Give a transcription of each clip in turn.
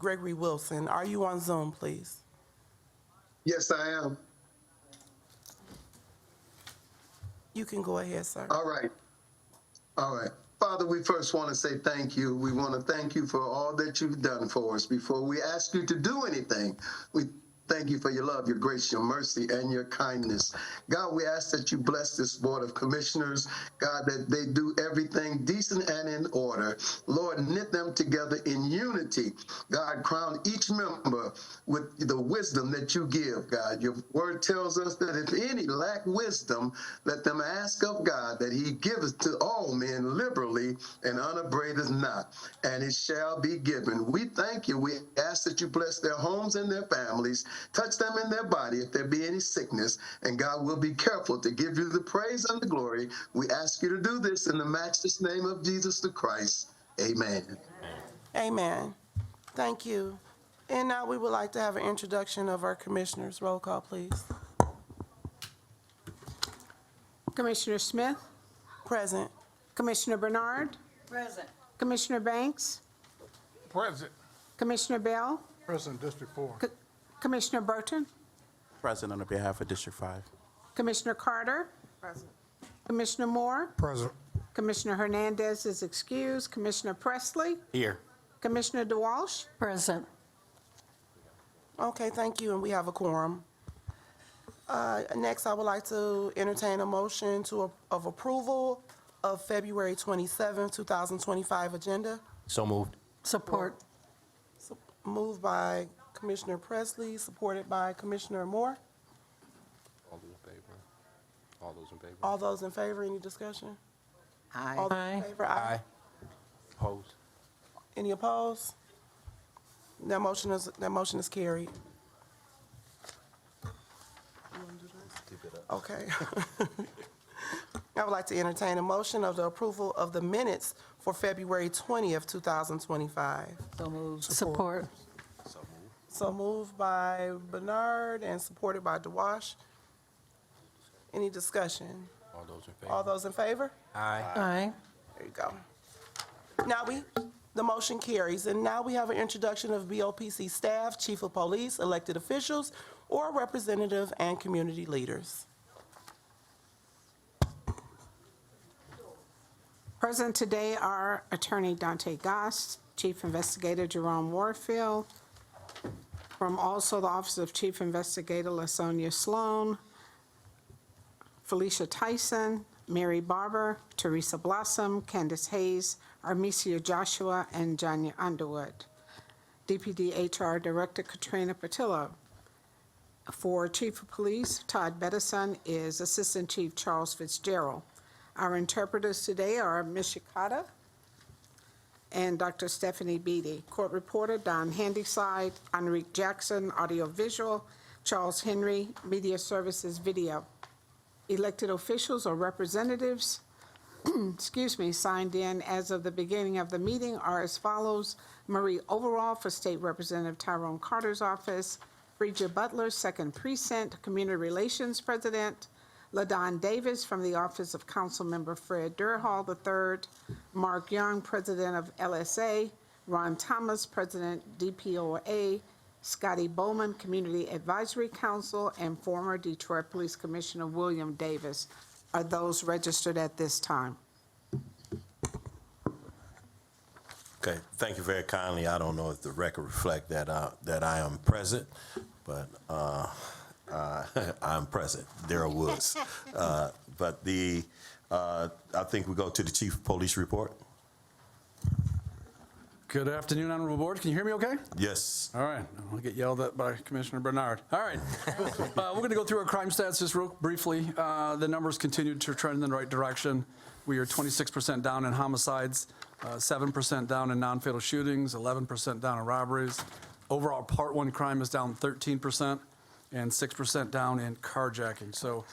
Gregory Wilson. Are you on Zoom, please? Yes, I am. You can go ahead, sir. All right. All right. Father, we first want to say thank you. We want to thank you for all that you've done for us. Before we ask you to do anything, we thank you for your love, your grace, your mercy, and your kindness. God, we ask that you bless this Board of Commissioners, God, that they do everything decent and in order. Lord, knit them together in unity. God, crown each member with the wisdom that you give, God. Your word tells us that if any lack wisdom, let them ask of God, that he giveth to all men liberally and unupbraideth not, and it shall be given. We thank you. We ask that you bless their homes and their families. Touch them in their body if there be any sickness, and God will be careful to give you the praise and the glory. We ask you to do this in the matchless name of Jesus the Christ. Amen. Amen. Thank you. And now we would like to have an introduction of our commissioners. Roll call, please. Commissioner Smith, Present. Commissioner Bernard, Present. Commissioner Banks, Present. Commissioner Bell, Present, District 4. Commissioner Burton, Present on behalf of District 5. Commissioner Carter, Present. Commissioner Moore, Present. Commissioner Hernandez is excused, Commissioner Presley, Here. Commissioner DeWalsh, Present. Okay, thank you, and we have a quorum. Next, I would like to entertain a motion of approval of February 27, 2025 agenda. So moved. Support. Moved by Commissioner Presley, supported by Commissioner Moore. All those in favor? All those in favor? All those in favor, any discussion? All Aye. those in favor, aye. Opposed? Any opposed? That motion is carried. Okay. I would like to entertain a motion of the approval of the minutes for February 20th, 2025. So moved. Support. So moved by Bernard and supported by DeWash. Any discussion? All those in favor? All those in favor? Aye. There you go. Now the motion carries, and now we have an introduction of BOPC staff, chief of police, elected officials, or representative and community leaders. Present today are Attorney Dante Goss, Chief Investigator Jerome Warfield, from also the Office of Chief Investigator LaSonia Sloan, Felicia Tyson, Mary Barber, Teresa Blossom, Candace Hayes, Armesia Joshua, and Janya Underwood. DPD HR Director Katrina Patillo. For Chief of Police, Todd Bettison is Assistant Chief Charles Fitzgerald. Our interpreters today are Ms. Shikata and Dr. Stephanie Beatty. Court reporter Don Handyside, Enrique Jackson, audiovisual, Charles Henry, media services video. Elected officials or representatives, signed in as of the beginning of the meeting are as follows: Marie Overall for State Representative Tyrone Carter's office, Bridget Butler, 2nd Precinct, Community Relations President, LaDon Davis from the Office of Councilmember Fred Durhall III, Mark Young, President of LSA, Ron Thomas, President DPOA, Scotty Bowman, Community Advisory Council, and former Detroit Police Commissioner William Davis. Are those registered at this time? Okay, thank you very kindly. I don't know if the record reflect that I am present, but I'm present. There was, but I think we go to the Chief of Police report. Good afternoon, Honorable Board. Can you hear me okay? Yes. All right. I'll get yelled at by Commissioner Bernard. All right. We're going to go through our crime stats just real briefly. The numbers continue to trend in the right direction. We are 26% down in homicides, 7% down in non-fatal shootings, 11% down in robberies. Overall, Part 1 crime is down 13%, and 6% down in carjacking. So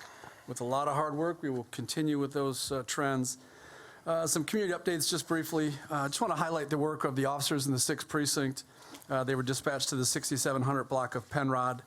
with a lot of hard work, we will continue with those trends. Some community updates just briefly. Just want to highlight the work of the officers in the 6th Precinct. They were dispatched to the 6700 block of Penrod.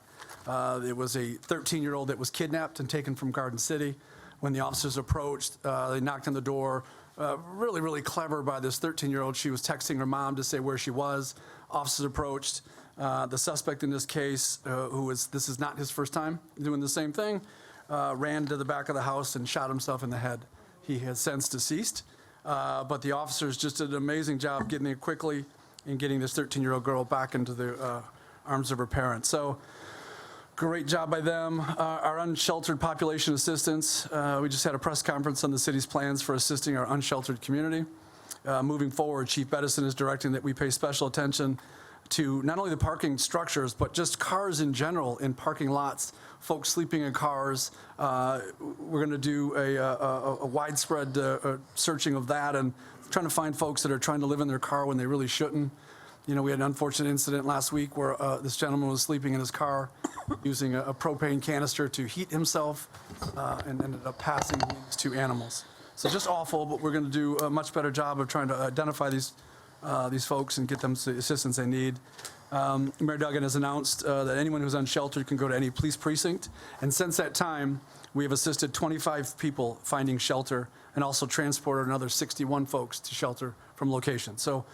It was a 13-year-old that was kidnapped and taken from Garden City. When the officers approached, they knocked on the door. Really, really clever by this 13-year-old. She was texting her mom to say where she was. officers approached. The suspect in this case, this is not his first time doing the same thing, ran to the back of the house and shot himself in the head. He has since deceased, but the officers just did an amazing job getting there quickly and getting this 13-year-old girl back into the arms of her parents. So great job by them. Our unsheltered population assistance, we just had a press conference on the city's plans for assisting our unsheltered community. Moving forward, Chief Bedison is directing that we pay special attention to not only the parking structures, but just cars in general in parking lots, folks sleeping in cars. We're going to do a widespread searching of that and trying to find folks that are trying to live in their car when they really shouldn't. You know, we had an unfortunate incident last week where this gentleman was sleeping in his car using a propane canister to heat himself and ended up passing these 2 animals. So just awful, but we're going to do a much better job of trying to identify these folks and get them the assistance they need. Mayor Duggan has announced that anyone who's unsheltered can go to any police precinct. And since that time, we have assisted 25 people finding shelter and also transported another 61 folks to shelter from location. So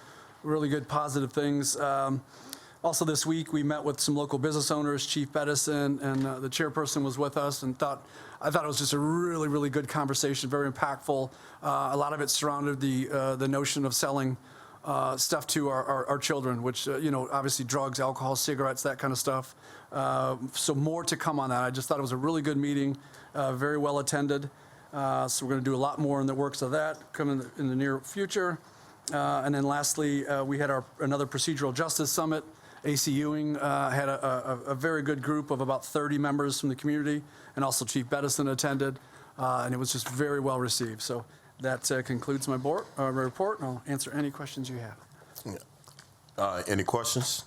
really good positive things. Also this week, we met with some local business owners, Chief Bedison, and the chairperson was with us, and I thought it was just a really, really good conversation, very impactful. A lot of it surrounded the notion of selling stuff to our children, which, obviously drugs, alcohol, cigarettes, that kind of stuff. So more to come on that. I just thought it was a really good meeting, very well attended. So we're going to do a lot more in the works of that coming in the near future. And then lastly, we had another procedural justice summit. AC Ewing had a very good group of about 30 members from the community, and also Chief Bedison attended, and it was just very well received. So that concludes my report, and I'll answer any questions you have. Any questions?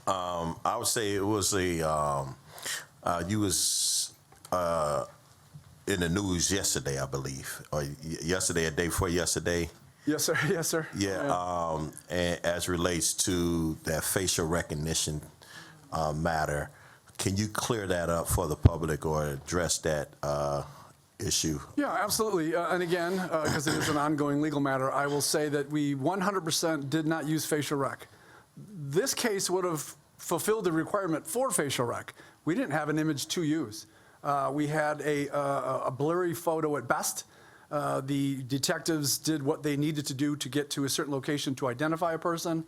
I would say it was you was in the news yesterday, I believe, or yesterday, a day before yesterday. Yes, sir. Yes, sir. Yeah. And as relates to that facial recognition matter, can you clear that up for the public or address that issue? Yeah, absolutely. And again, because it is an ongoing legal matter, I will say that we 100% did not use facial rec. This case would have fulfilled the requirement for facial rec. We didn't have an image to use. We had a blurry photo at best. The detectives did what they needed to do to get to a certain location to identify a person,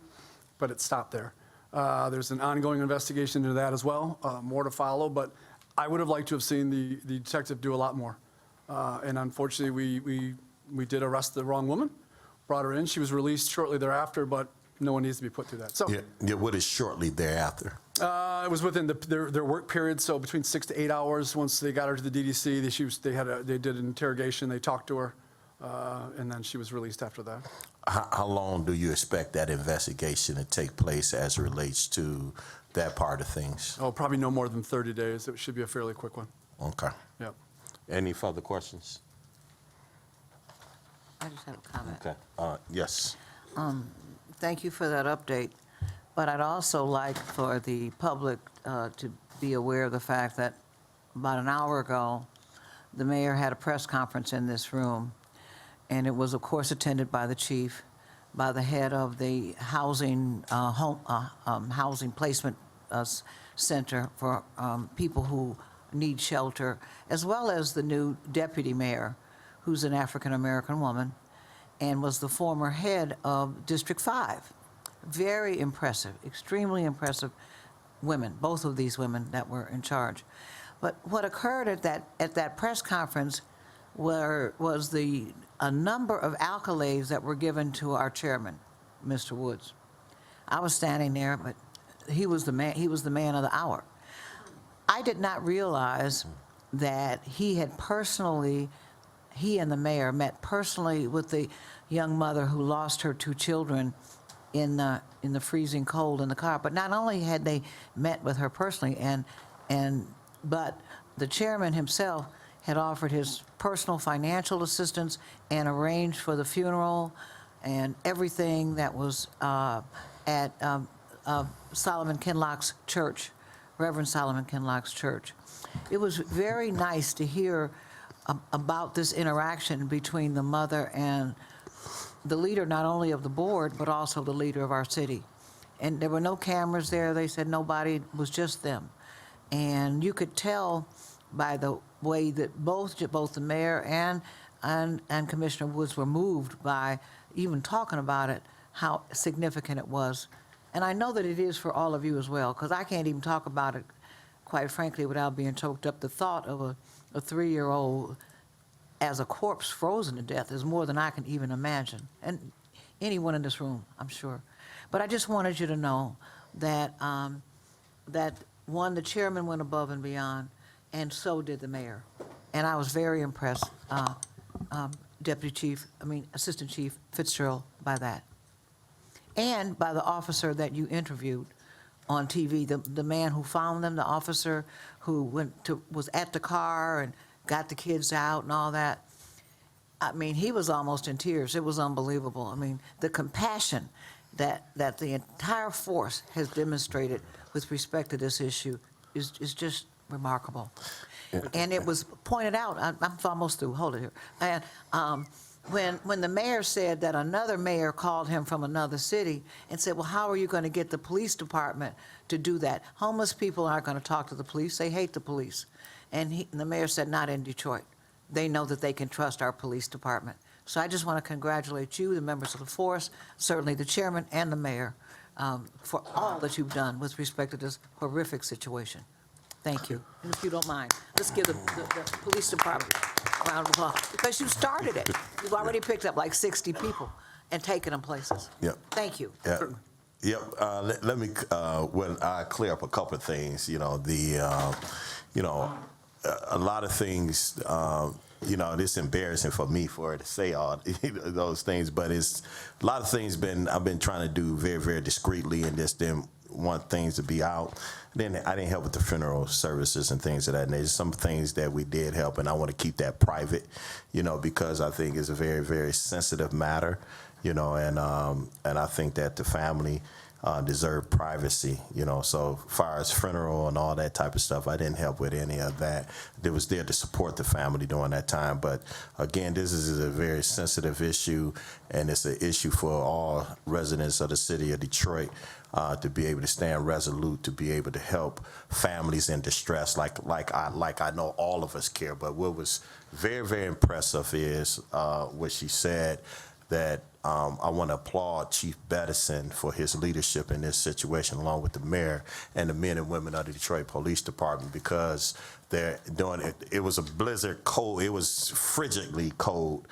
but it stopped there. There's an ongoing investigation into that as well, more to follow, but I would have liked to have seen the detective do a lot more. And unfortunately, we did arrest the wrong woman, brought her in. She was released shortly thereafter, but no one needs to be put through that. So Yeah, what is shortly thereafter? it was within their work period, so between 6 to 8 hours. Once they got her to the DDC, they did an interrogation. They talked to her, and then she was released after that. How long do you expect that investigation to take place as it relates to that part of things? Oh, probably no more than 30 days. It should be a fairly quick one. Okay. Yep. Any further questions? I just have a comment. Okay. Yes. Thank you for that update, but I'd also like for the public to be aware of the fact that about an hour ago, the mayor had a press conference in this room, and it was, of course, attended by the chief, by the head of the housing placement center for people who need shelter, as well as the new deputy mayor, who's an African-American woman, and was the former head of District 5. Very impressive, extremely impressive women, both of these women that were in charge. But what occurred at that press conference was a number of accolades that were given to our chairman, Mr. Woods. I was standing there, but he was the man of the hour. I did not realize that he and the mayor met personally with the young mother who lost her 2 children in the freezing cold in the car. But not only had they met with her personally, but the chairman himself had offered his personal financial assistance and arranged for the funeral and everything that was at Solomon Kinlock's church, Reverend Solomon Kinlock's church. It was very nice to hear about this interaction between the mother and the leader not only of the board, but also the leader of our city. And there were no cameras there. They said nobody, it was just them. And you could tell by the way that both the mayor and Commissioner Woods were moved by even talking about it, how significant it was. And I know that it is for all of you as well, because I can't even talk about it, quite frankly, without being choked up. The thought of a 3-year-old as a corpse frozen to death is more than I can even imagine. And anyone in this room, I'm sure. But I just wanted you to know that, that one, the chairman went above and beyond, and so did the mayor. And I was very impressed, Assistant Chief Fitzgerald, by that. And by the officer that you interviewed on TV, the man who found them, the officer who was at the car and got the kids out and all that. I mean, he was almost in tears. It was unbelievable. I mean, the compassion that the entire force has demonstrated with respect to this issue is just remarkable. And it was pointed out, I'm almost through, hold it here. And when the mayor said that another mayor called him from another city and said, well, how are you going to get the police department to do that? Homeless people aren't going to talk to the police. They hate the police. And the mayor said, not in Detroit. They know that they can trust our police department. So I just want to congratulate you, the members of the force, certainly the chairman and the mayor, for all that you've done with respect to this horrific situation. Thank you. And if you don't mind, let's give the police department a round of applause, because you started it. You've already picked up like 60 people and taken them places. Yep. Thank you. Yep. Let me, I clear up a couple of things. A lot of things, it's embarrassing for me to say all those things, but it's a lot of things I've been trying to do very, very discreetly, and just didn't want things to be out. Then I didn't help with the funeral services and things of that nature. Some things that we did help, and I want to keep that private, because I think it's a very, very sensitive matter, and I think that the family deserve privacy, so as far as funeral and all that type of stuff, I didn't help with any of that. It was there to support the family during that time. But again, this is a very sensitive issue, and it's an issue for all residents of the city of Detroit to be able to stand resolute, to be able to help families in distress, like I know all of us care. But what was very, very impressive is what she said, that I want to applaud Chief Bettison for his leadership in this situation, along with the mayor and the men and women of the Detroit Police Department, because they're doing it. It was a blizzard cold. It was frigidly cold.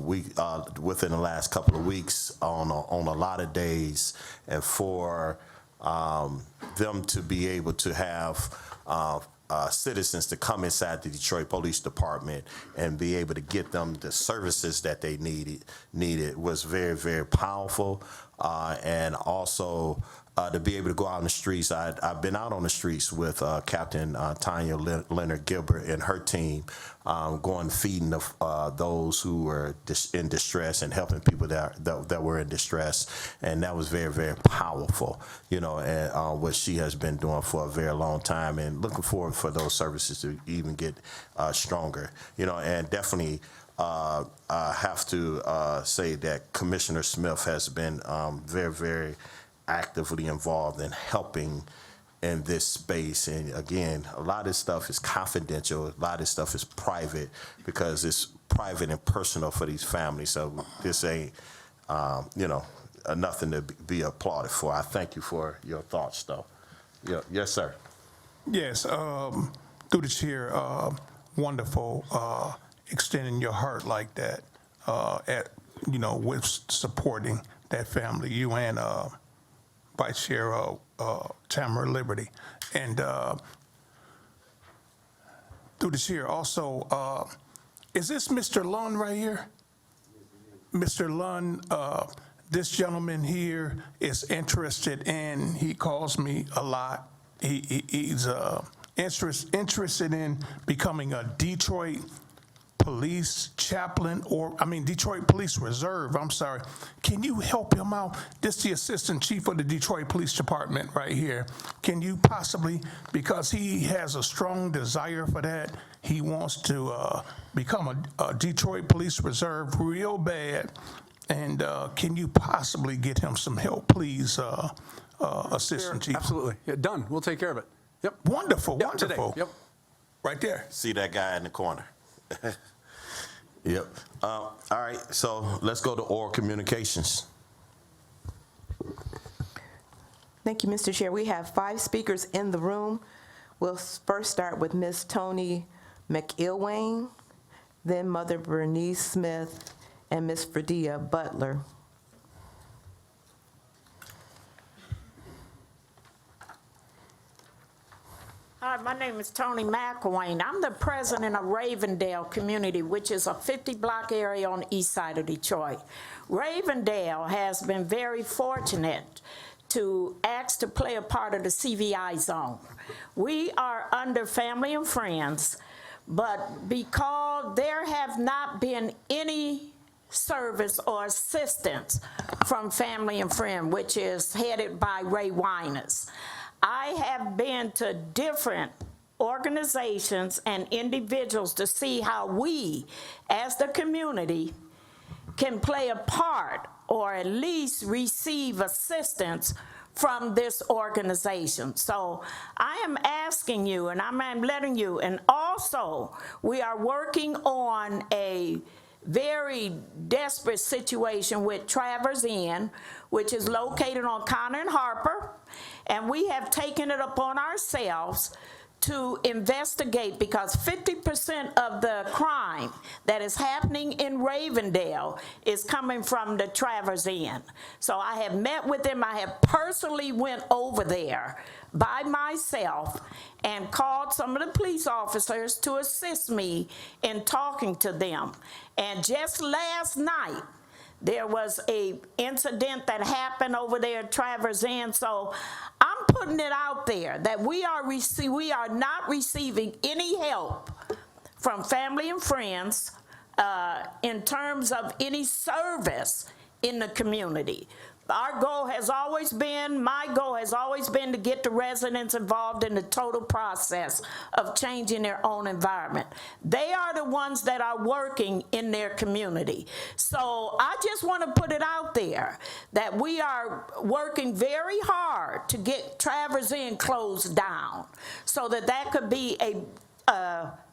Within the last couple of weeks on a lot of days, and for them to be able to have citizens to come inside the Detroit Police Department and be able to get them the services that they needed was very, very powerful. And also to be able to go out in the streets. I've been out on the streets with Captain Tanya Leonard Gilbert and her team, going feeding those who were in distress and helping people that were in distress. And that was very, very powerful, and what she has been doing for a very long time, and looking forward for those services to even get stronger, and definitely I have to say that Commissioner Smith has been very, very actively involved in helping in this space. And again, a lot of this stuff is confidential. A lot of this stuff is private, because it's private and personal for these families. So this ain't, nothing to be applauded for. I thank you for your thoughts, though. Yeah. Yes, sir. Yes, through the chair, wonderful extending your heart like that, with supporting that family, you and Vice Chair Tamara Liberty. And through the chair also, is this Mr. Lund right here? Mr. Lund, this gentleman here is interested in, he calls me a lot, he's interested in becoming a Detroit Police chaplain, Detroit Police Reserve, I'm sorry. Can you help him out? This is the Assistant Chief of the Detroit Police Department right here. Can you possibly, because he has a strong desire for that, he wants to become a Detroit Police Reserve real bad, And can you possibly get him some help, please, Assistant Chief? Absolutely. Yeah, done. We'll take care of it. Yep. Wonderful, Yep, today. wonderful. Yep. Right there. See that guy in the corner. Yep. All right, so let's go to oral communications. Thank you, Mr. Chair. We have 5 speakers in the room. We'll first start with Ms. Toni McIlwain, then Mother Bernice Smith, and Ms. Fredia Butler. Hi, my name is Toni McIlwain. I'm the president of Ravendale Community, which is a 50-block area on the east side of Detroit. Ravendale has been very fortunate to ask to play a part of the CVI zone. We are under Family and Friends, but because there have not been any service or assistance from Family and Friend, which is headed by Ray Winers, I have been to different organizations and individuals to see how we, as the community, can play a part or at least receive assistance from this organization. So I am asking you, and I'm letting you, and also we are working on a very desperate situation with Travers Inn, which is located on Connor and Harper, and we have taken it upon ourselves to investigate because 50% of the crime that is happening in Ravendale is coming from the Travers Inn. So I have met with them. I have personally went over there by myself and called some of the police officers to assist me in talking to them. And just last night, there was a incident that happened over there at Travers Inn. So I'm putting it out there that we are not receiving any help from Family and Friends in terms of any service in the community. Our goal has always been, my goal has always been to get the residents involved in the total process of changing their own environment. They are the ones that are working in their community. So I just want to put it out there that we are working very hard to get Travers Inn closed down so that that could be a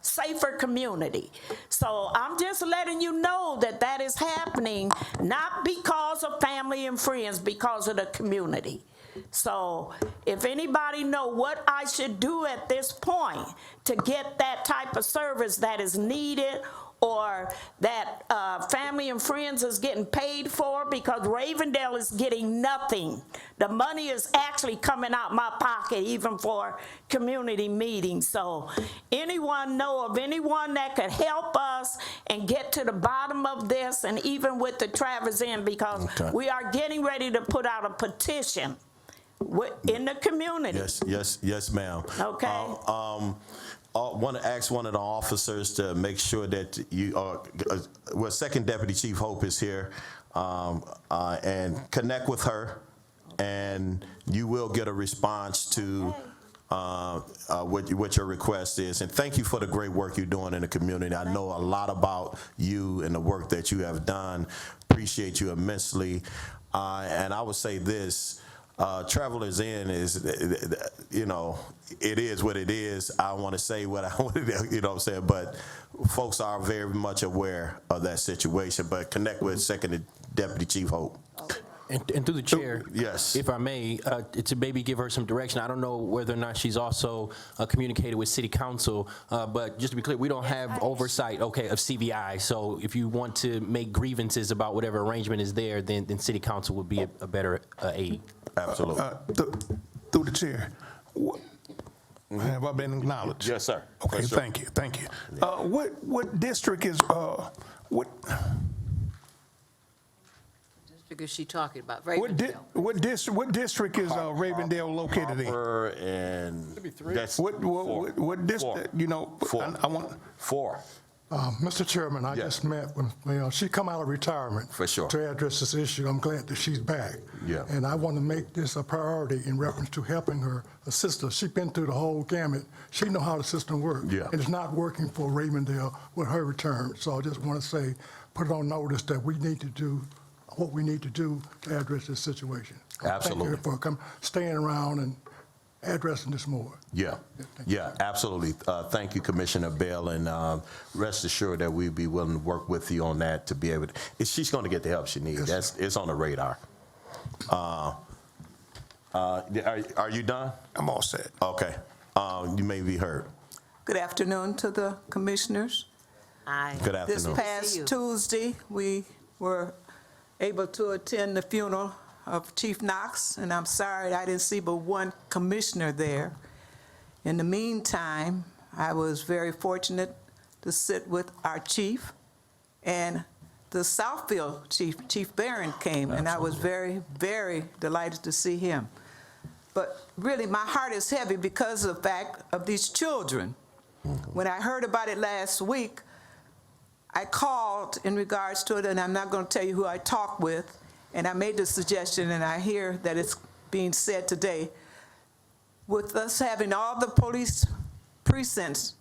safer community. So I'm just letting you know that that is happening, not because of Family and Friends, because of the community. So if anybody know what I should do at this point to get that type of service that is needed or that Family and Friends is getting paid for, because Ravendale is getting nothing. The money is actually coming out my pocket even for community meetings. So anyone know of anyone that could help us and get to the bottom of this, and even with the Travers Inn, because we are getting ready to put out a petition in the community. Yes, ma'am. Okay. I want to ask one of the officers to make sure that you are, well, Second Deputy Chief Hope is here, and connect with her, and you will get a response to what your request is. And thank you for the great work you're doing in the community. I know a lot about you and the work that you have done. Appreciate you immensely. And I would say this, Travelers Inn is, you know, it is what it is. I want to say what I want to, you know what I'm saying, but folks are very much aware of that situation. But connect with Second Deputy Chief Hope. And through the chair, yes, if I may, to maybe give her some direction. I don't know whether or not she's also communicated with City Council, but just to be clear, we don't have oversight, of CVI. So if you want to make grievances about whatever arrangement is there, then City Council would be a better aid. Absolutely. Through the chair, have I been acknowledged? Yes, sir. Okay, sure. thank you. What district is what? Because she talking about What Ravendale. What district is Ravendale located in? Harper and that's What district? You know, Four. I want 4. Mr. Chairman, I just met when she come out of retirement For sure. to address this issue. I'm glad that she's back. Yeah. And I want to make this a priority in reference to helping her sister. She's been through the whole gamut. She know how the system works. Yeah. And it's not working for Ravendale with her return. So I just want to say, put it on notice that we need to do what we need to do to address this situation. Absolutely. Thank you for staying around and addressing this more. Yeah, absolutely. Thank you, Commissioner Bell, and rest assured that we'd be willing to work with you on that to be able to. She's going to get the help she needs. Yes, It's on the radar. Are you done? I'm all set. Okay. You may be heard. Good afternoon to the commissioners. Good This afternoon. past Tuesday, we were able to attend the funeral of Chief Knox, and I'm sorry I didn't see but one commissioner there. In the meantime, I was very fortunate to sit with our chief, and the Southfield chief, Chief Barron, came, and I was very, very delighted to see him. But really, my heart is heavy because of the fact of these children. When I heard about it last week, I called in regards to it, and I'm not going to tell you who I talked with, and I made the suggestion, and I hear that it's being said today. With us having all the police precincts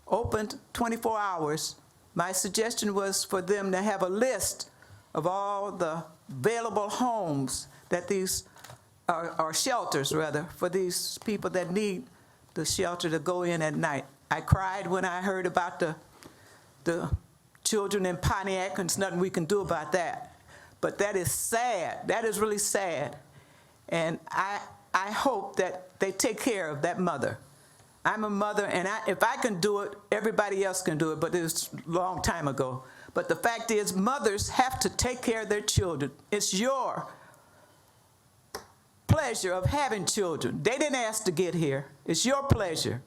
opened 24 hours, my suggestion was for them to have a list of all the available homes that these, or shelters rather, for these people that need the shelter to go in at night. I cried when I heard about the children in Pontiac, and there's nothing we can do about that. But that is sad. That is really sad. And I hope that they take care of that mother. I'm a mother, and if I can do it, everybody else can do it, but it was a long time ago. But the fact is, mothers have to take care of their children. It's your pleasure of having children. They didn't ask to get here. It's your pleasure.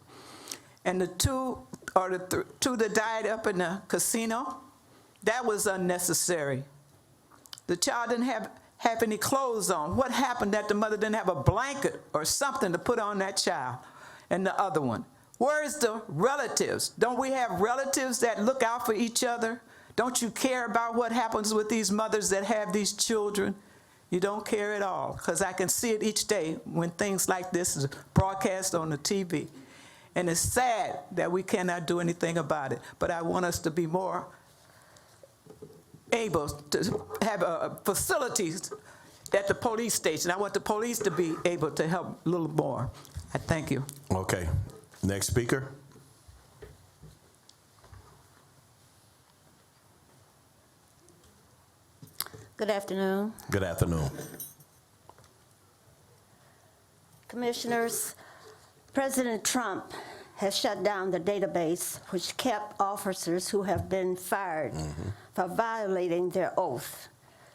And the two that died up in the casino, that was unnecessary. The child didn't have any clothes on. What happened that the mother didn't have a blanket or something to put on that child? And the other one, where's the relatives? Don't we have relatives that look out for each other? Don't you care about what happens with these mothers that have these children? You don't care at all, because I can see it each day when things like this is broadcast on the TV. And it's sad that we cannot do anything about it, but I want us to be more able to have facilities at the police station. I want the police to be able to help a little more. I thank you. Okay. Next speaker. Good afternoon. Good afternoon. Commissioners, President Trump has shut down the database which kept officers who have been fired for violating their oath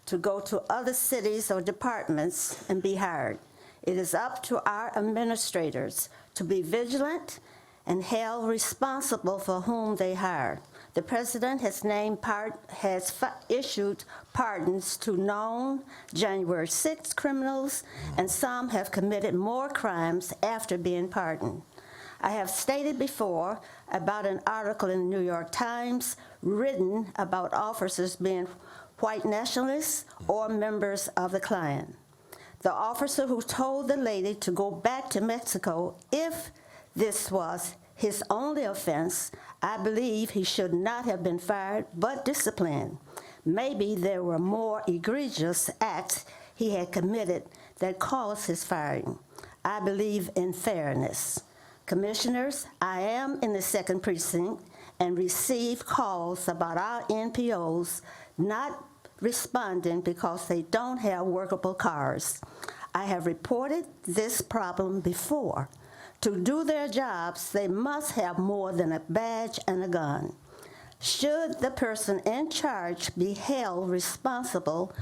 to go to other cities or departments and be hired. It is up to our administrators to be vigilant and held responsible for whom they hire. The president has issued pardons to known January 6 criminals, and some have committed more crimes after being pardoned. I have stated before about an article in the New York Times written about officers being white nationalists or members of the Klan. The officer who told the lady to go back to Mexico, if this was his only offense, I believe he should not have been fired but disciplined. Maybe there were more egregious acts he had committed that caused his firing. I believe in fairness. Commissioners, I am in the 2nd Precinct and receive calls about our NPOs not responding because they don't have workable cars. I have reported this problem before. To do their jobs, they must have more than a badge and a gun. Should the person in charge be held responsible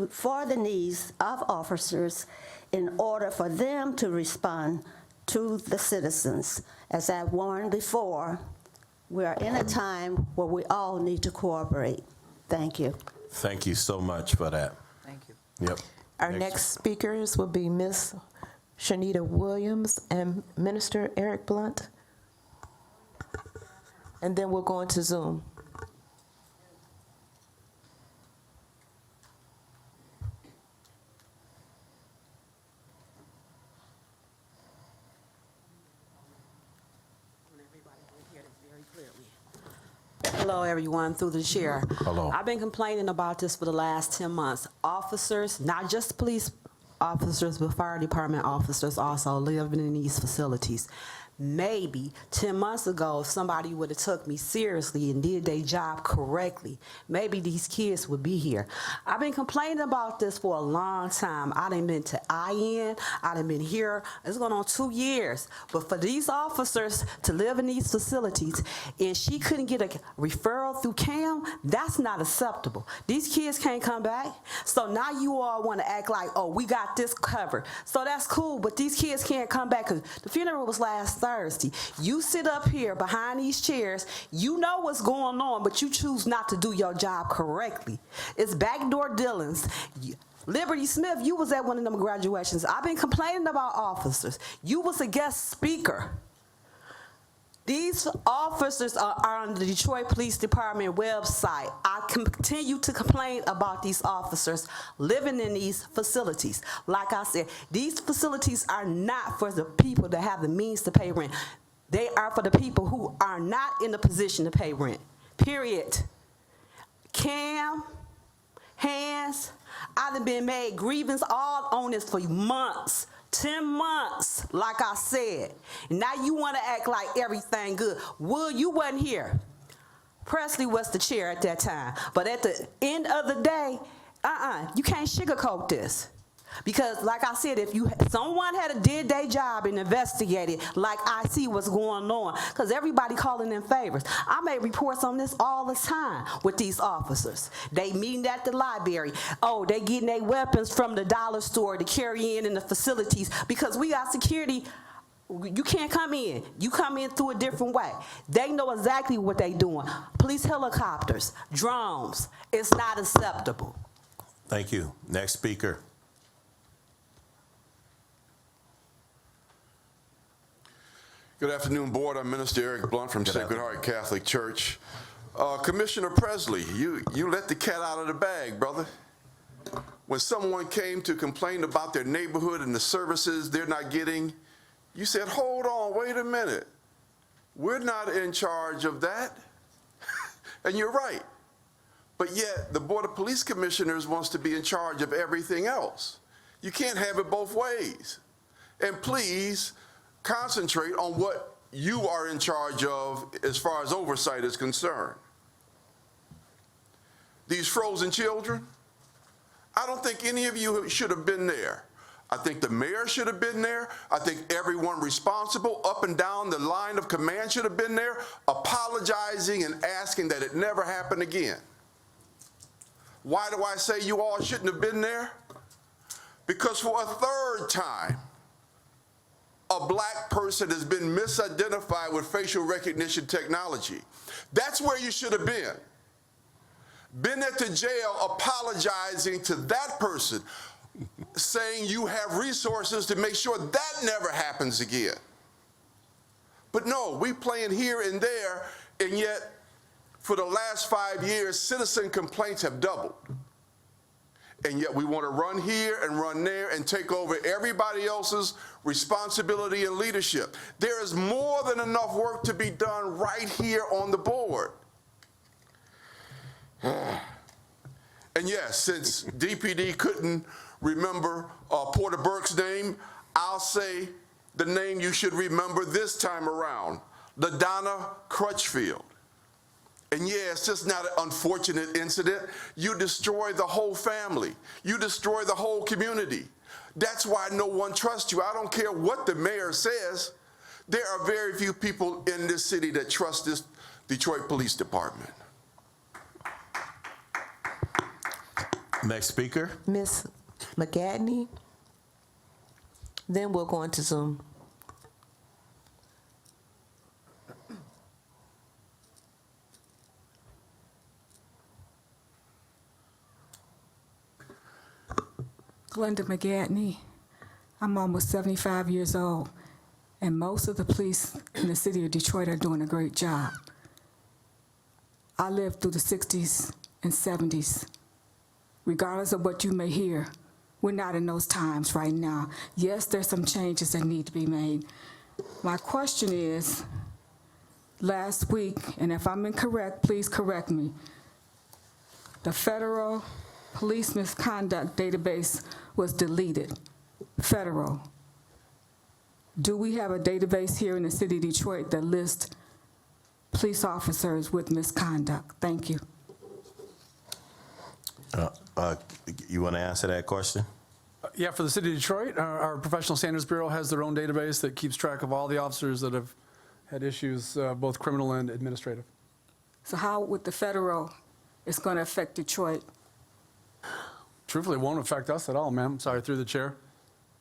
for the needs of officers in order for them to respond to the citizens? As I warned before, we are in a time where we all need to cooperate. Thank you. Thank you so much for that. Thank you. Yep. Our next speakers will be Ms. Shanita Williams and Minister Eric Blunt. And then we'll go into Zoom. Hello, everyone, through the chair. Hello. I've been complaining about this for the last 10 months. Officers, not just police officers, but fire department officers also living in these facilities. Maybe 10 months ago, if somebody would have took me seriously and did their job correctly, maybe these kids would be here. I've been complaining about this for a long time. I done been to IN, I done been here. It's going on 2 years. But for these officers to live in these facilities and she couldn't get a referral through CAM, that's not acceptable. These kids can't come back. So now you all want to act like, oh, we got this covered. So that's cool, but these kids can't come back because the funeral was last Thursday. You sit up here behind these chairs, you know what's going on, but you choose not to do your job correctly. It's backdoor dealings. Liberty Smith, you was at one of them graduations. I've been complaining about officers. You was a guest speaker. These officers are on the Detroit Police Department website. I continue to complain about these officers living in these facilities. Like I said, these facilities are not for the people that have the means to pay rent. They are for the people who are not in the position to pay rent, period. Cam, Hands, I've been made grievance all on this for months. 10 months, like I said. Now you want to act like everything good. Wood, you wasn't here. Presley was the chair at that time. But at the end of the day, you can't sugarcoat this. Because like I said, if someone had did their job and investigated, like I see what's going on, because everybody calling in favors. I make reports on this all the time with these officers. They meeting at the library. Oh, they getting their weapons from the dollar store to carry in the facilities because we got security. You can't come in. You come in through a different way. They know exactly what they doing. Police helicopters, drones. It's not acceptable. Thank you. Next speaker. Good afternoon, Board. I'm Minister Eric Blunt from Sacred Heart Catholic Church. Commissioner Presley, you let the cat out of the bag, brother. When someone came to complain about their neighborhood and the services they're not getting, you said, hold on, wait a minute. We're not in charge of that. And you're right. But yet, the Board of Police Commissioners wants to be in charge of everything else. You can't have it both ways. And please, concentrate on what you are in charge of as far as oversight is concerned. These frozen children, I don't think any of you should have been there. I think the mayor should have been there. I think everyone responsible up and down the line of command should have been there, apologizing and asking that it never happen again. Why do I say you all shouldn't have been there? Because for a third time, a black person has been misidentified with facial recognition technology. That's where you should have been. Been at the jail apologizing to that person, saying you have resources to make sure that never happens again. But no, we playing here and there, and yet for the last 5 years, citizen complaints have doubled. And yet we want to run here and run there and take over everybody else's responsibility and leadership. There is more than enough work to be done right here on the board. And yes, since DPD couldn't remember Porter Burke's name, I'll say the name you should remember this time around, LaDonna Crutchfield. And yeah, it's just not an unfortunate incident. You destroy the whole family. You destroy the whole community. That's why no one trusts you. I don't care what the mayor says. There are very few people in this city that trust this Detroit Police Department. Next speaker. Ms. McGatney. Then we'll go into Zoom. Glenda McGatney. I'm almost 75 years old, and most of the police in the city of Detroit are doing a great job. I lived through the 60s and 70s. Regardless of what you may hear, we're not in those times right now. Yes, there's some changes that need to be made. My question is, last week, and if I'm incorrect, please correct me, the federal police misconduct database was deleted. Federal. Do we have a database here in the city of Detroit that lists police officers with misconduct? Thank you. You want to answer that question? Yeah, for the city of Detroit, our Professional Standards Bureau has their own database that keeps track of all the officers that have had issues, both criminal and administrative. So how would the federal, it's going to affect Detroit? Truthfully, it won't affect us at all, ma'am. Sorry, through the chair.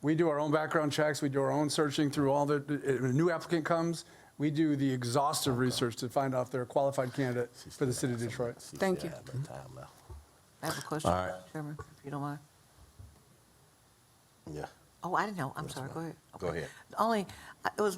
We do our own background checks. We do our own searching through all the, when a new applicant comes, we do the exhaustive research to find out if they're a qualified candidate for the city of Detroit. Thank you. I have a question, All right. Chairman, if you don't mind. Yeah. Oh, I didn't know. I'm sorry. Go ahead. Go ahead. Only, it was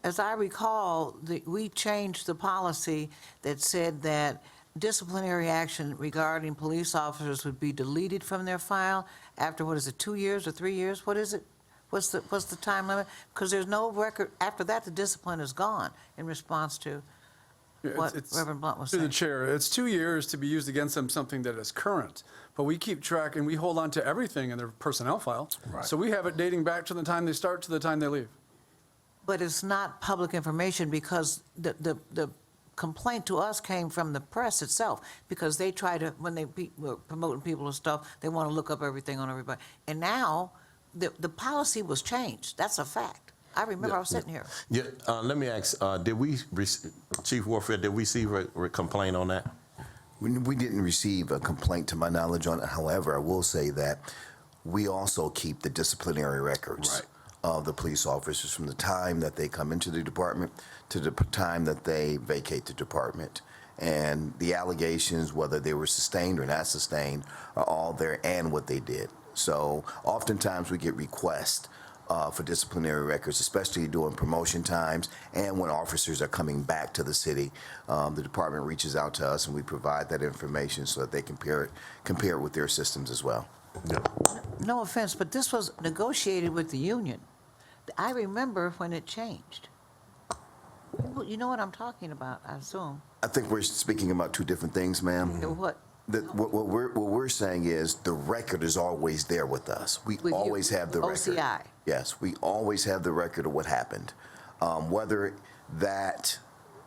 as I recall, we changed the policy that said that disciplinary action regarding police officers would be deleted from their file after, what is it, 2 years or 3 years? What is it? What's the time limit? Because there's no record, after that, the discipline is gone in response to what Reverend Blunt was Through saying. the chair, it's 2 years to be used against them, something that is current. But we keep track and we hold on to everything in their personnel file. Right. So we have it dating back to the time they start to the time they leave. But it's not public information because the complaint to us came from the press itself, because they try to, when they were promoting people and stuff, they want to look up everything on everybody. And now, the policy was changed. That's a fact. I remember I was sitting here. Yeah, let me ask, Chief Warfare, did we see a complaint on that? We didn't receive a complaint to my knowledge on it. However, I will say that we also keep the disciplinary records of the police officers from the time that they come into the department to the time that they vacate the department. And the allegations, whether they were sustained or not sustained, are all there and what they did. So oftentimes we get requests for disciplinary records, especially during promotion times and when officers are coming back to the city. The department reaches out to us and we provide that information so that they compare it with their systems as well. No offense, but this was negotiated with the union. I remember when it changed. You know what I'm talking about, I assume. I think we're speaking about two different things, ma'am. What? What we're saying is the record is always there with us. We always have the record. OCI. Yes, we always have the record of what happened. Whether that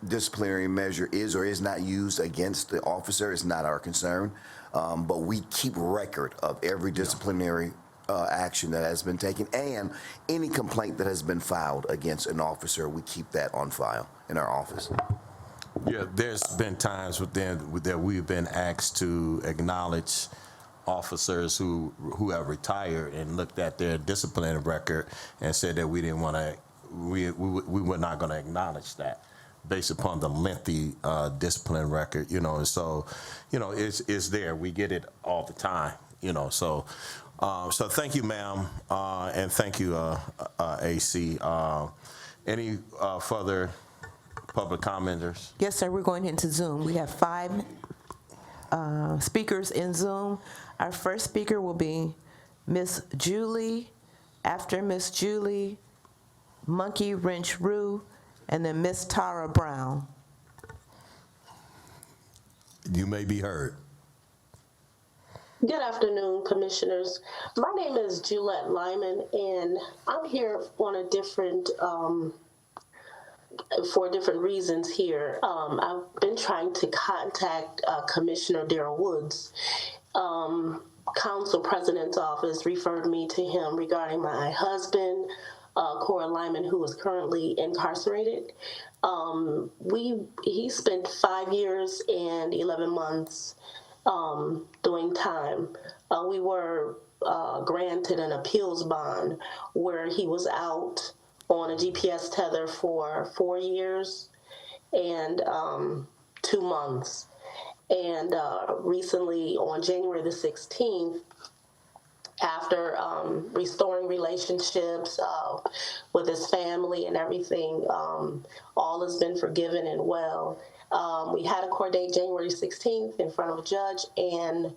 disciplinary measure is or is not used against the officer is not our concern. But we keep record of every disciplinary action that has been taken and any complaint that has been filed against an officer, we keep that on file in our office. Yeah, there's been times that we've been asked to acknowledge officers who have retired and looked at their disciplinary record and said that we didn't want to, we were not going to acknowledge that based upon the lengthy discipline record, and so, it's there. We get it all the time, so. So thank you, ma'am, and thank you, AC. Any further public commenters? Yes, sir, we're going into Zoom. We have 5 speakers in Zoom. Our first speaker will be Miss Julie, after Miss Julie, Monkey Wrench Rue, and then Miss Tara Brown. You may be heard. Good afternoon, Commissioners. My name is Juliette Lyman, and I'm here on a different, for different reasons here. I've been trying to contact Commissioner Darrell Woods. Council President's office referred me to him regarding my husband, Cora Lyman, who is currently incarcerated. He spent 5 years and 11 months doing time. We were granted an appeals bond where he was out on a GPS tether for 4 years and 2 months. And recently, on January the 16th, after restoring relationships with his family and everything, all has been forgiven and well. We had a court date January 16th in front of a judge and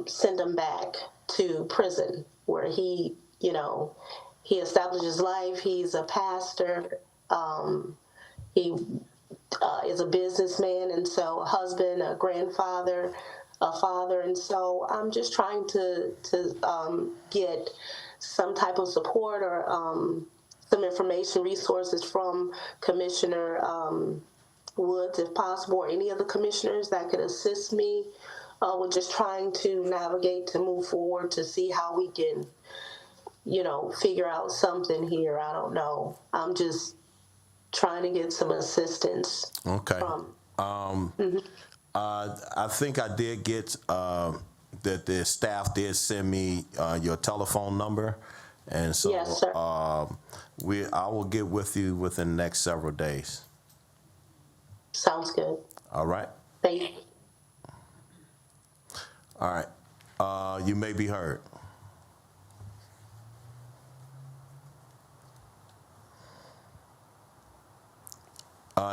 sent him back to prison where he established his life. He's a pastor. He is a businessman, and so a husband, a grandfather, a father, and so I'm just trying to get some type of support or some information, resources from Commissioner Woods, if possible, or any of the commissioners that could assist me with just trying to navigate to move forward to see how we can, figure out something here. I don't know. I'm just trying to get some assistance. Okay. From, I think I did get that the staff did send me your telephone number, and so Yes, sir. I will get with you within the next several days. Sounds good. All right. Thank you. All right. You may be heard.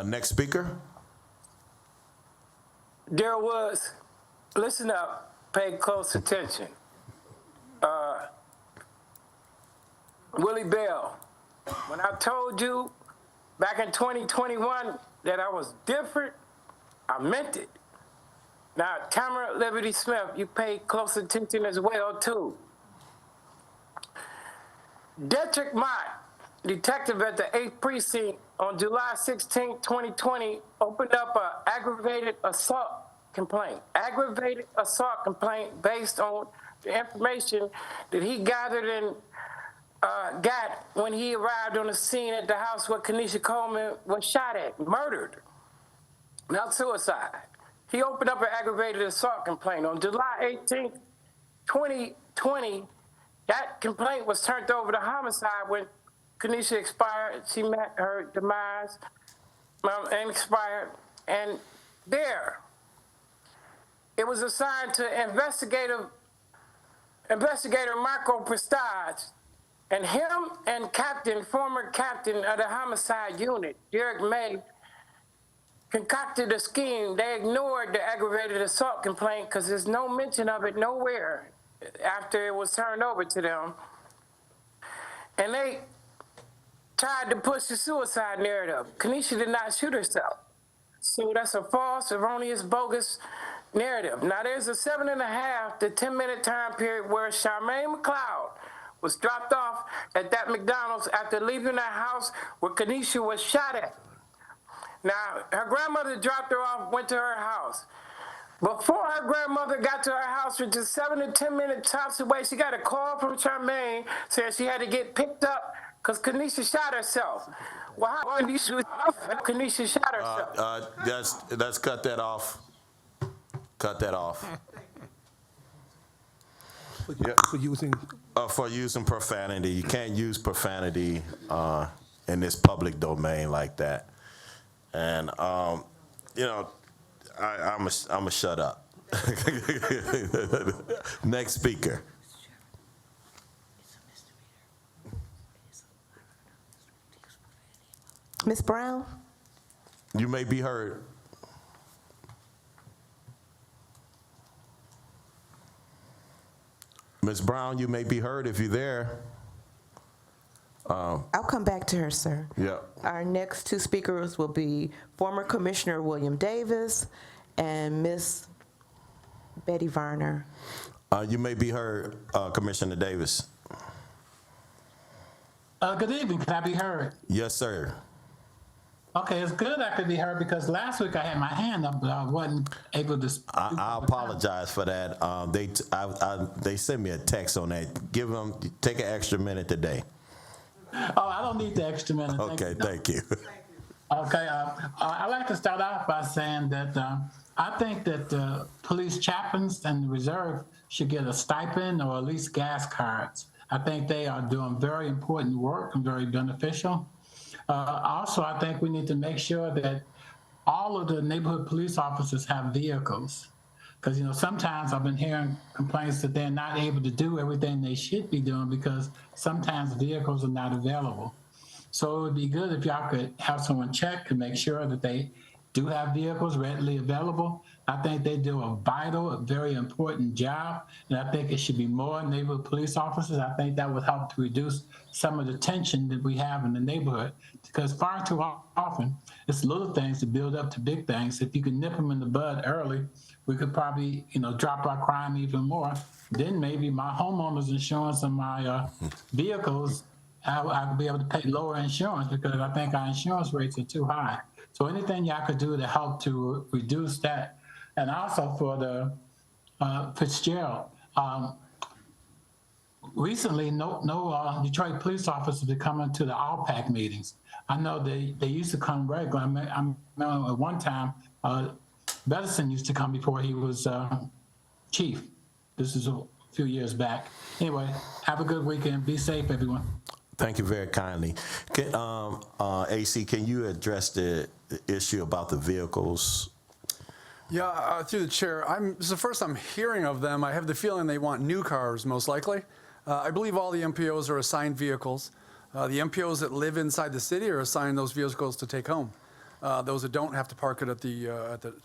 Next speaker. Dear Woods, listen up, pay close attention. Willie Bell, when I told you back in 2021 that I was different, I meant it. Now, Tamara Liberty Smith, you pay close attention as well, too. Detrick Mott, detective at the 8th Precinct, on July 16, 2020, opened up an aggravated assault complaint. Aggravated assault complaint based on the information that he gathered and got when he arrived on the scene at the house where Kenesha Coleman was shot at, murdered, not suicide. He opened up an aggravated assault complaint. On July 18, 2020, that complaint was turned over to homicide when Kenesha expired. She met her demise and expired. And there, it was assigned to Investigator Marco Prestage, and him and former captain of the homicide unit, Derek May, concocted a scheme. They ignored the aggravated assault complaint because there's no mention of it nowhere after it was turned over to them. And they tried to push the suicide narrative. Kenesha did not shoot herself. So that's a false, erroneous, bogus narrative. Now there's a 7.5 to 10-minute time period where Charmaine McLeod was dropped off at that McDonald's after leaving that house where Kenesha was shot at. Now, her grandmother dropped her off, went to her house. Before her grandmother got to her house, which is 7 to 10 minutes tops away, she got a call from Charmaine saying she had to get picked up because Kenesha shot herself. Well, how Kenesha shot herself? Let's cut that off. Cut that off. For using profanity. You can't use profanity in this public domain like that. And I'm a shut up. Next speaker. Ms. Brown? You may be heard. Ms. Brown, you may be heard if you're there. I'll come back to her, sir. Yeah. Our next two speakers will be former Commissioner William Davis and Ms. Betty Varner. You may be heard, Commissioner Davis. Good evening. Can I be heard? Yes, sir. Okay, it's good I could be heard because last week I had my hand up, but I wasn't able to speak. I apologize for that. They sent me a text on that. Take an extra minute today. Oh, I don't need the extra minute. Okay, thank you. Okay, I'd like to start off by saying that I think that police chaplains and the reserve should get a stipend or at least gas cards. I think they are doing very important work and very beneficial. Also, I think we need to make sure that all of the neighborhood police officers have vehicles. Because, sometimes I've been hearing complaints that they're not able to do everything they should be doing because sometimes vehicles are not available. So it would be good if y'all could have someone check to make sure that they do have vehicles readily available. I think they do a vital, a very important job, and I think it should be more neighborhood police officers. I think that would help to reduce some of the tension that we have in the neighborhood, because far too often, it's little things that build up to big things. If you could nip them in the bud early, we could probably, drop our crime even more. Then maybe my homeowner's insurance and my vehicles, I could be able to pay lower insurance, because I think our insurance rates are too high. So anything y'all could do to help to reduce that. And also for the Fitzgerald, recently no Detroit police officers are coming to the ALPAC meetings. I know they used to come regularly. I remember at one time, Bedison used to come before he was chief. This is a few years back. Anyway, have a good weekend. Be safe, everyone. Thank you very kindly. AC, can you address the issue about the vehicles? Yeah, through the chair, this is the first I'm hearing of them. I have the feeling they want new cars, most likely. I believe all the MPOs are assigned vehicles. The MPOs that live inside the city are assigned those vehicles to take home. Those that don't have to park it at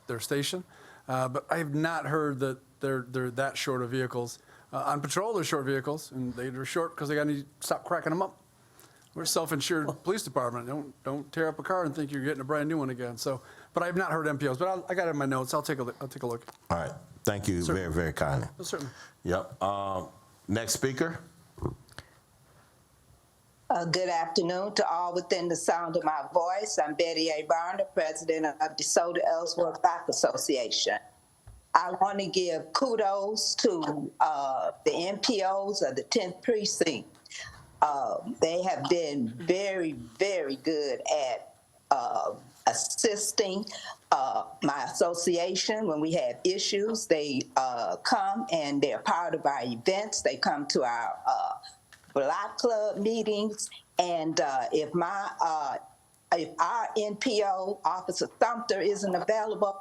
their station. But I have not heard that they're that short of vehicles. On patrol, they're short vehicles, and they're short because they got to stop cracking them up. We're a self-insured police department. Don't tear up a car and think you're getting a brand new one again. So, but I've not heard MPOs. But I got it in my notes. I'll take a look. All right. Thank you very, very kindly. Certainly. Yep. Next speaker. Good afternoon to all within the sound of my voice. I'm Betty A. Barner, president of DeSoto Ellsworth Black Association. I want to give kudos to the MPOs of the 10th precinct. They have been very, very good at assisting my association when we have issues. They come and they're part of our events. They come to our Block Club meetings, and if our NPO, Officer Sumter, isn't available,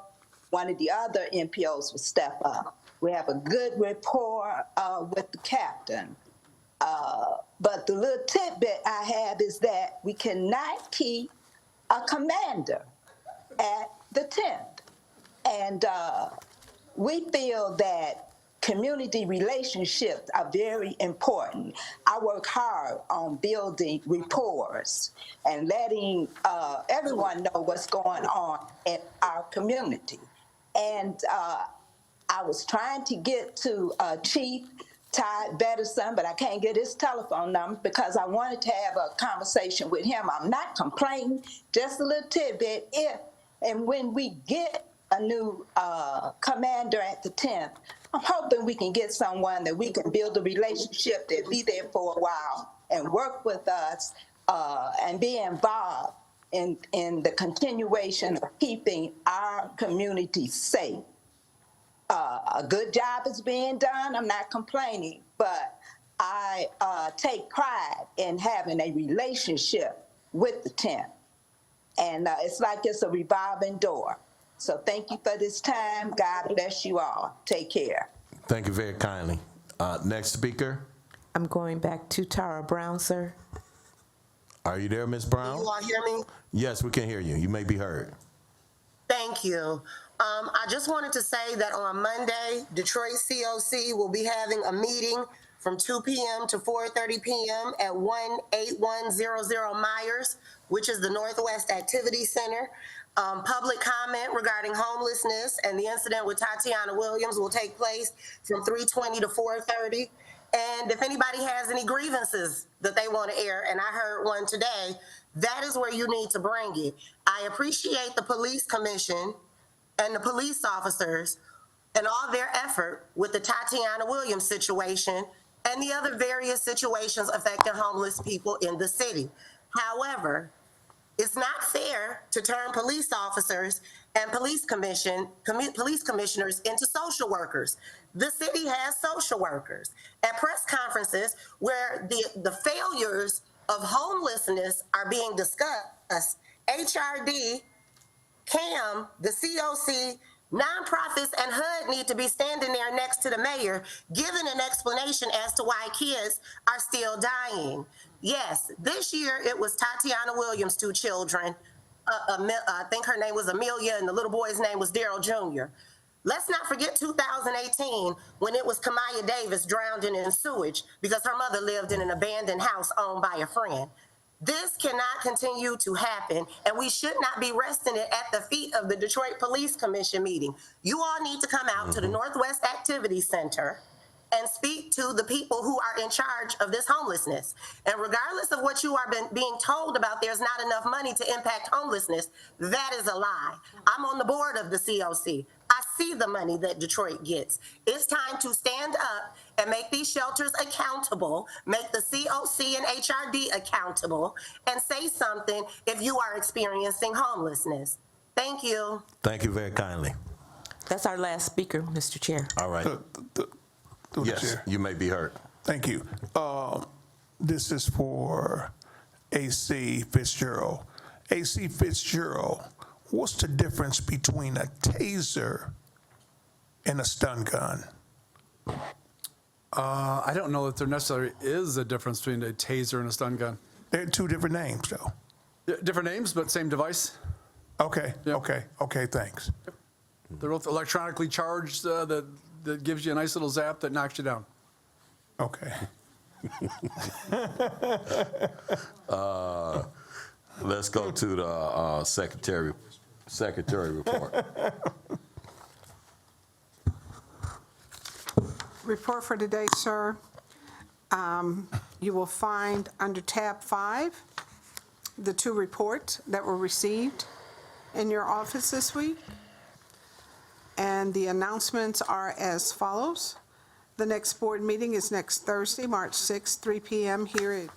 one of the other NPOs will step up. We have a good rapport with the captain. But the little tidbit I have is that we cannot keep a commander at the 10th. And we feel that community relationships are very important. I work hard on building rapport and letting everyone know what's going on in our community. And I was trying to get to Chief Ty Bedison, but I can't get his telephone number because I wanted to have a conversation with him. I'm not complaining, just a little tidbit. If and when we get a new commander at the 10th, I'm hoping we can get someone that we can build a relationship that be there for a while and work with us and be involved in the continuation of keeping our community safe. A good job is being done. I'm not complaining, but I take pride in having a relationship with the 10th. And it's like it's a revolving door. So thank you for this time. God bless you all. Take care. Thank you very kindly. Next speaker. I'm going back to Tara Brown, sir. Are you there, Ms. Brown? Can you all hear me? Yes, we can hear you. You may be heard. Thank you. I just wanted to say that on Monday, Detroit COC will be having a meeting from 2 p.m. to 4:30 p.m. at 18100 Myers, which is the Northwest Activity Center. Public comment regarding homelessness and the incident with Tatiana Williams will take place from 3:20 to 4:30. And if anybody has any grievances that they want to air, and I heard one today, that is where you need to bring it. I appreciate the police commission and the police officers and all their effort with the Tatiana Williams situation and the other various situations affecting homeless people in the city. However, it's not fair to turn police officers and police commissioners into social workers. The city has social workers. At press conferences where the failures of homelessness are being discussed, HRD, CAM, the COC, nonprofits, and HUD need to be standing there next to the mayor, giving an explanation as to why kids are still dying. Yes, this year it was Tatiana Williams' 2 children. I think her name was Amelia, and the little boy's name was Daryl Jr. Let's not forget 2018 when it was Kamaya Davis drowning in sewage because her mother lived in an abandoned house owned by a friend. This cannot continue to happen, and we should not be resting it at the feet of the Detroit Police Commission meeting. You all need to come out to the Northwest Activity Center and speak to the people who are in charge of this homelessness. And regardless of what you are being told about there's not enough money to impact homelessness, that is a lie. I'm on the board of the COC. I see the money that Detroit gets. It's time to stand up and make these shelters accountable, make the COC and HRD accountable, and say something if you are experiencing homelessness. Thank you. Thank you very kindly. That's our last speaker, Mr. Chair. All right. Through the Yes, chair. you may be heard. Thank you. This is for AC Fitzgerald. AC Fitzgerald, what's the difference between a taser and a stun gun? I don't know that there necessarily is a difference between a taser and a stun gun. They're two different names, though. Different names, but same device. Okay, okay, thanks. They're both electronically charged that gives you a nice little zap that knocks you down. Okay. Let's go to the secretary report. Report for today, sir. You will find under tab 5 the 2 reports that were received in your office this week. And the announcements are as follows. The next board meeting is next Thursday, March 6th, 3 p.m. here at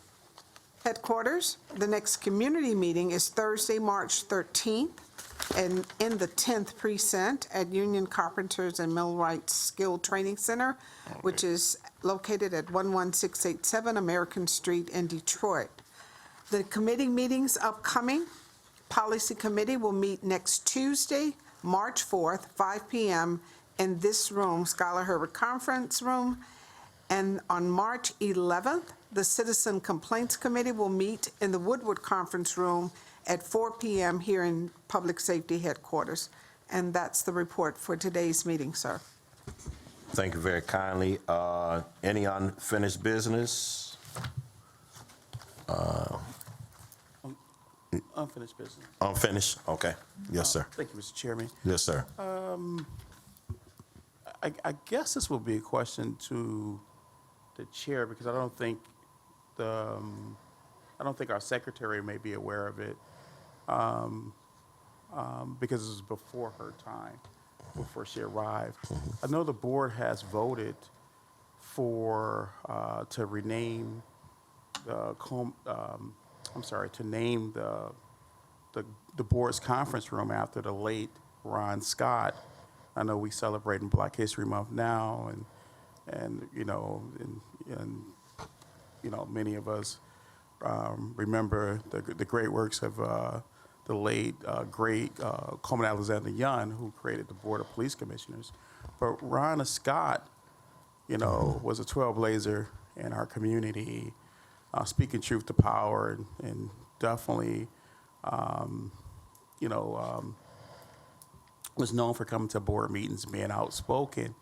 headquarters. The next community meeting is Thursday, March 13th, and in the 10th precinct at Union Carpenters and Millwrights Skilled Training Center, which is located at 11687 American Street in Detroit. The committee meetings upcoming. Policy Committee will meet next Tuesday, March 4th, 5 p.m. in this room, Scholar Herbert Conference Room. And on March 11th, the Citizen Complaints Committee will meet in the Woodward Conference Room at 4 p.m. here in Public Safety Headquarters. And that's the report for today's meeting, sir. Thank you very kindly. Any unfinished business? Unfinished business. Unfinished? Okay. Yes, sir. Thank you, Mr. Chairman. Yes, sir. I guess this will be a question to the chair because I don't think our secretary may be aware of it because it was before her time, before she arrived. I know the board has voted for to rename to name the board's conference room after the late Ron Scott. I know we celebrating Black History Month now, and many of us remember the great works of the late great Coleman Alexander Young, who created the Board of Police Commissioners. But Ron Scott, was a trailblazer in our community, speaking truth to power, and definitely, was known for coming to board meetings and being outspoken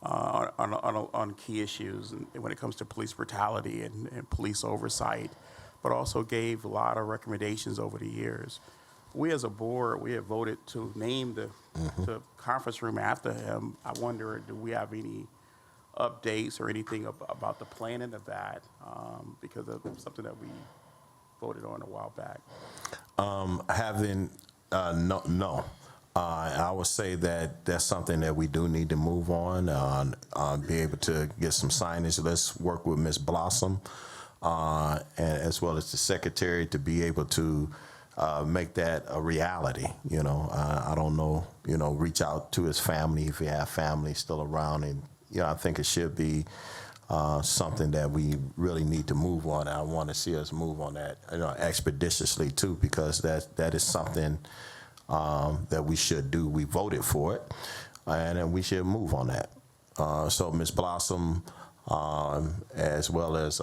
on key issues and when it comes to police brutality and police oversight, but also gave a lot of recommendations over the years. We as a board, we have voted to name the conference room after him. I wonder, do we have any updates or anything about the planning of that because of something that we voted on a while back? No. I would say that that's something that we do need to move on, be able to get some signage. Let's work with Ms. Blossom and as well as the secretary to be able to make that a reality. I don't know, reach out to his family if he have family still around. And, I think it should be something that we really need to move on. I want to see us move on that expeditiously too, because that is something that we should do. We voted for it, and then we should move on that. So Ms. Blossom, as well as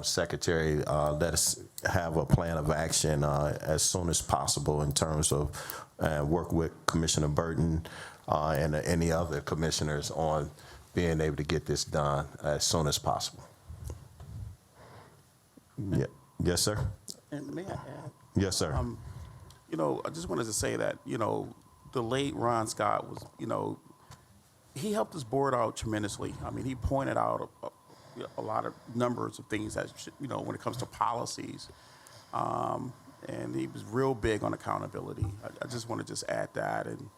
Secretary, let us have a plan of action as soon as possible in terms of work with Commissioner Burton and any other commissioners on being able to get this done as soon as possible. Yeah. Yes, sir. And may I add? Yes, sir. You know, I just wanted to say that, you know, the late Ron Scott was, you know, he helped this board out tremendously. I mean, he pointed out a lot of numbers of things that, you know, when it comes to policies. And he was real big on accountability. I just want to just add that, and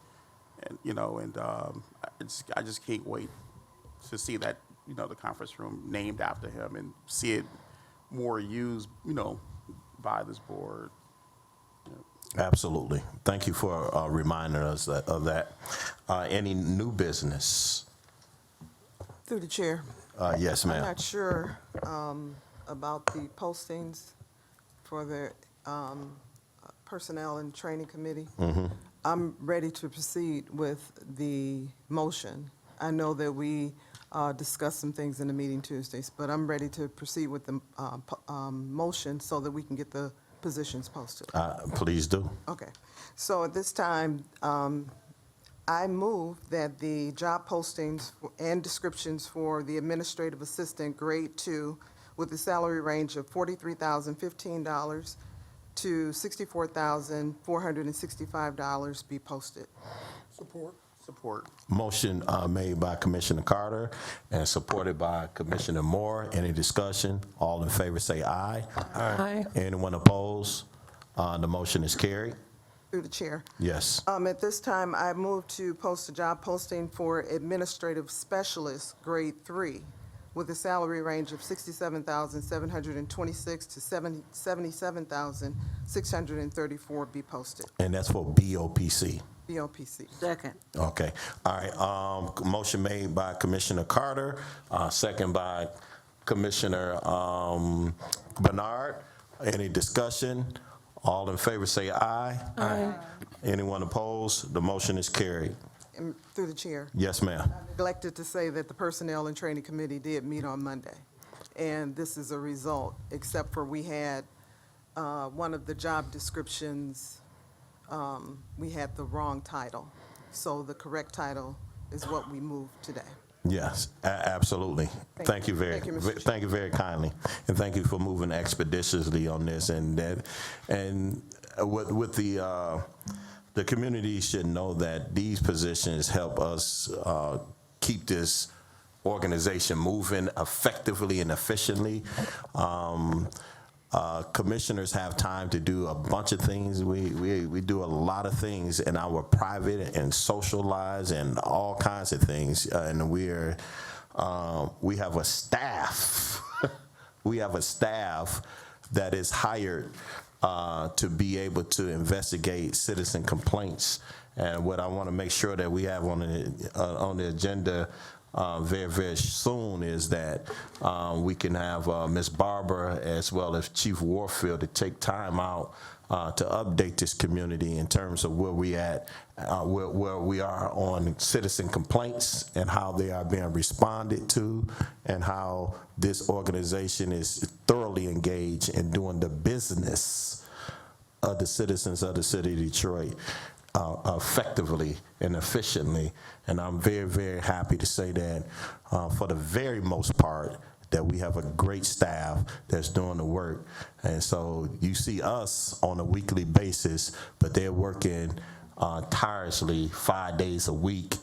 you know, and I just can't wait to see that, you know, the conference room named after him and see it more used, you know, by this board. Absolutely. Thank you for reminding us of that. Any new business? Through the chair. Yes, ma'am. I'm not sure about the postings for the Personnel and Training Committee. Mm-hmm. I'm ready to proceed with the motion. I know that we discussed some things in the meeting Tuesdays, but I'm ready to proceed with the motion so that we can get the positions posted. Please do. Okay. So at this time, I move that the job postings and descriptions for the administrative assistant grade 2 with a salary range of $43,015 to $64,465 be posted. Support. Support. Motion made by Commissioner Carter and supported by Commissioner Moore. Any discussion? All in favor say aye. Aye. Anyone opposed? The motion is carried. Through the chair. Yes. At this time, I move to post a job posting for administrative specialist grade 3 with a salary range of $67,726 to $77,634 be posted. And that's for BOPC. BOPC. Second. Okay. All right. Motion made by Commissioner Carter, second by Commissioner Bernard. Any discussion? All in favor say aye. Aye. Anyone opposed? The motion is carried. And through the chair. Yes, ma'am. I neglected to say that the Personnel and Training Committee did meet on Monday. And this is a result, except for we had one of the job descriptions, we had the wrong title. So the correct title is what we moved today. Yes, absolutely. Thank you very, thank you very kindly, and thank you for moving expeditiously on this. And with the community should know that these positions help us keep this organization moving effectively and efficiently. Commissioners have time to do a bunch of things. We do a lot of things in our private and social lives and all kinds of things. And we have a staff. We have a staff that is hired to be able to investigate citizen complaints. And what I want to make sure that we have on the agenda very, very soon is that we can have Ms. Barber as well as Chief Warfield to take time out to update this community in terms of where we at, where we are on citizen complaints and how they are being responded to, and how this organization is thoroughly engaged in doing the business of the citizens of the city of Detroit effectively and efficiently. And I'm very, very happy to say that for the very most part, that we have a great staff that's doing the work. And so you see us on a weekly basis, but they're working tirelessly 5 days a week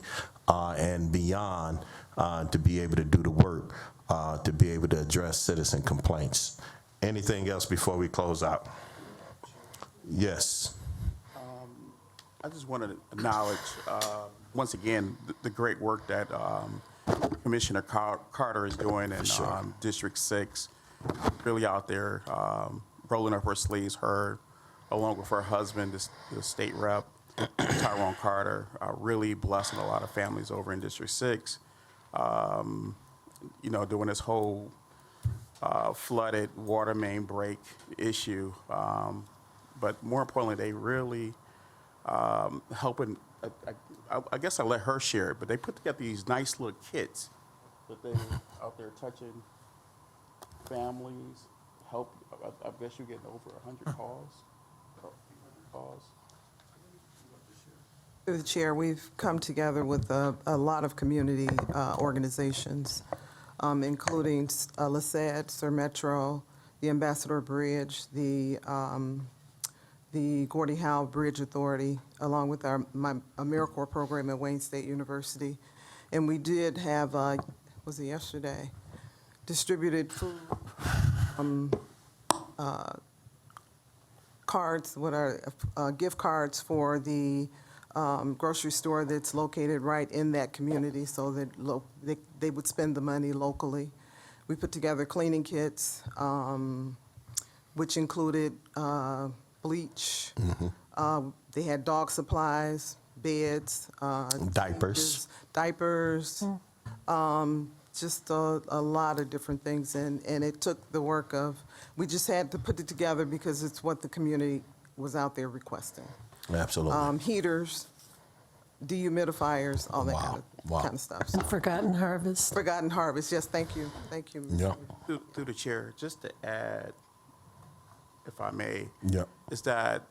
and beyond to be able to do the work, to be able to address citizen complaints. Anything else before we close out? Yes. I just want to acknowledge, once again, the great work that Commissioner Carter is doing in District 6, really out there rolling up her sleeves, her, along with her husband, the state rep, Tyrone Carter, really blessing a lot of families over in District 6, you know, doing this whole flooded water main break issue. But more importantly, they really helping, I guess I let her share it, but they put together these nice little kits that they're out there touching families, help. I guess you're getting over 100 calls. Through the chair, we've come together with a lot of community organizations, including LaSalle, Sir Metro, the Ambassador Bridge, the Gordie Howe Bridge Authority, along with my AmeriCorps program at Wayne State University. And we did have, was it yesterday, distributed food cards, what are gift cards for the grocery store that's located right in that community, so that they would spend the money locally. We put together cleaning kits, which included bleach. They had dog supplies, beds, diapers, just a lot of different things. And it took the work of, we just had to put it together because it's what the community was out there requesting. Absolutely. Heaters, dehumidifiers, all that kind of stuff. And Forgotten Harvest. Forgotten Harvest, yes, thank you. Thank you. Yeah. Through the chair, just to add, if I may, Yeah. is that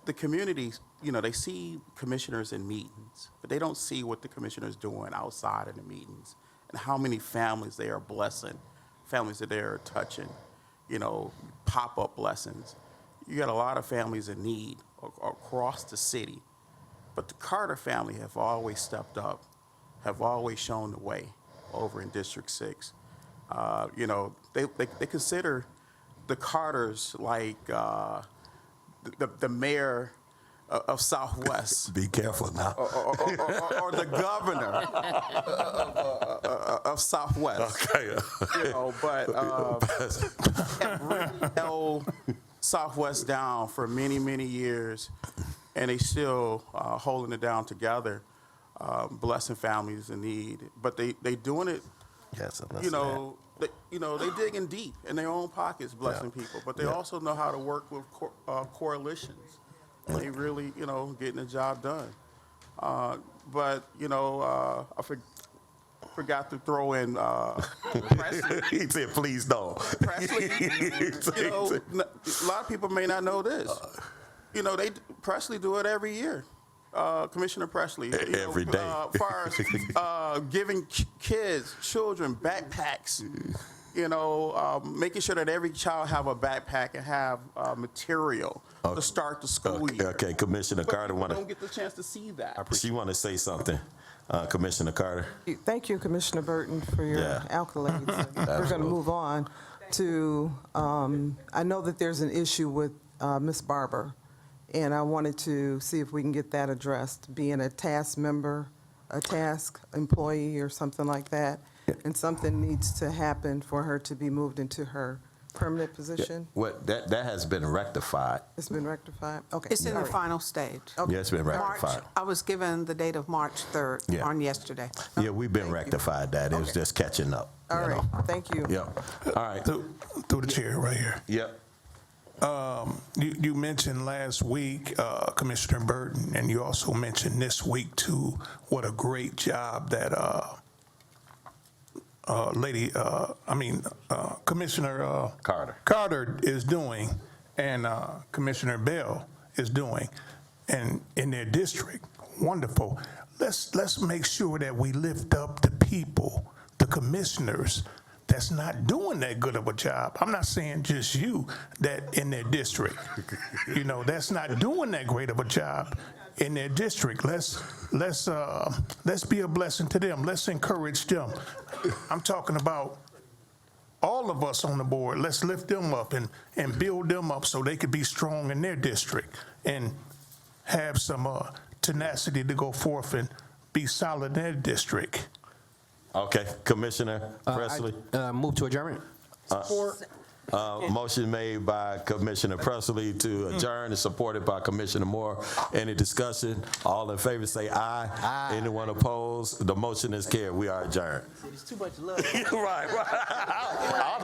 the community, they see commissioners in meetings, but they don't see what the commissioners doing outside of the meetings and how many families they are blessing, families that they are touching, pop-up blessings. You got a lot of families in need across the city, but the Carter family have always stepped up, have always shown the way over in District 6. They consider the Carters like the mayor of Southwest. Be careful now. Or the governor of Southwest. Okay. But have really held Southwest down for many, many years, and they still holding it down together, blessing families in need. But they doing it. Yes, They digging deep in their own pockets, blessing people, but they also know how to work with coalitions. And they really, getting the job done. But I forgot to throw in Presley. He said, "Please don't." Presley, a lot of people may not know this. Presley do it every year. Commissioner Presley. Every day. As far as giving children backpacks, making sure that every child have a backpack and have material to start the school year. Okay, Commissioner Carter don't get the chance to see that. She want to say something. Commissioner Carter. Thank you, Commissioner Burton, for your accolades. We're going to move on to, I know that there's an issue with Ms. Barber, and I wanted to see if we can get that addressed, being a task member, a task employee or something like that, and something needs to happen for her to be moved into her permanent position. That has been rectified. It's been rectified? Okay. It's in the final stage. Okay. Yeah, it's been rectified. I was given the date of March 3rd on yesterday. Yeah, we've been rectified that. It was just catching up. All right, thank you. Yeah. All right. Through the chair right here. Yep. You mentioned last week, Commissioner Burton, and you also mentioned this week too, what a great job that Commissioner Carter is doing, and Commissioner Bell is doing, and in their district. Wonderful. Let's make sure that we lift up the people, the commissioners that's not doing that good of a job. I'm not saying just you, that in their district, that's not doing that great of a job in their district. Let's be a blessing to them. Let's encourage them. I'm talking about all of us on the board. Let's lift them up and build them up so they could be strong in their district and have some tenacity to go forth and be solid in their district. Okay, Commissioner Presley. Move to adjournment. Motion made by Commissioner Presley to adjourn and supported by Commissioner Moore. Any discussion? All in favor say aye. Aye. Anyone opposed? The motion is carried. We are adjourned. It's too much love. Right.